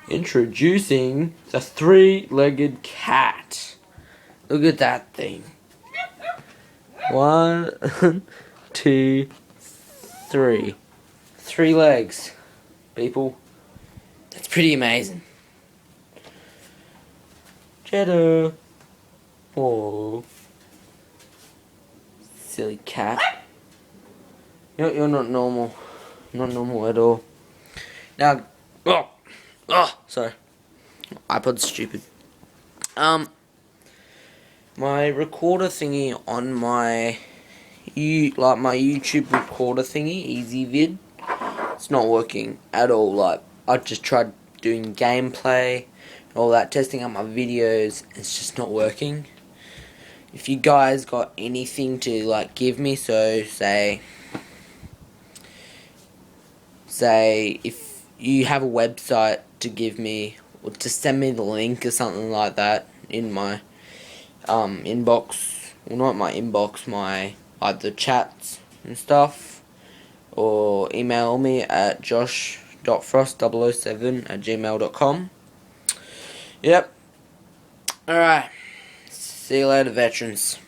Introducing the three-legged cat. Look at that thing. 1, 2, 3. 3 legs, people. That's pretty amazing. Cheddar. Oh. Silly cat. You're not normal. Not normal at all. Now, sorry. iPod's stupid. My recorder thingy on my my YouTube recorder thingy, EasyVid, it's not working at all. Like, I just tried doing gameplay and all that, testing out my videos, it's just not working. If you guys got anything to like give me, so say if you have a website to give me, or to send me the link or something like that in my inbox, well, not my inbox, my either chats and stuff, or email me at josh.frost007@gmail.com. Yep. Alright. See you later, veterans.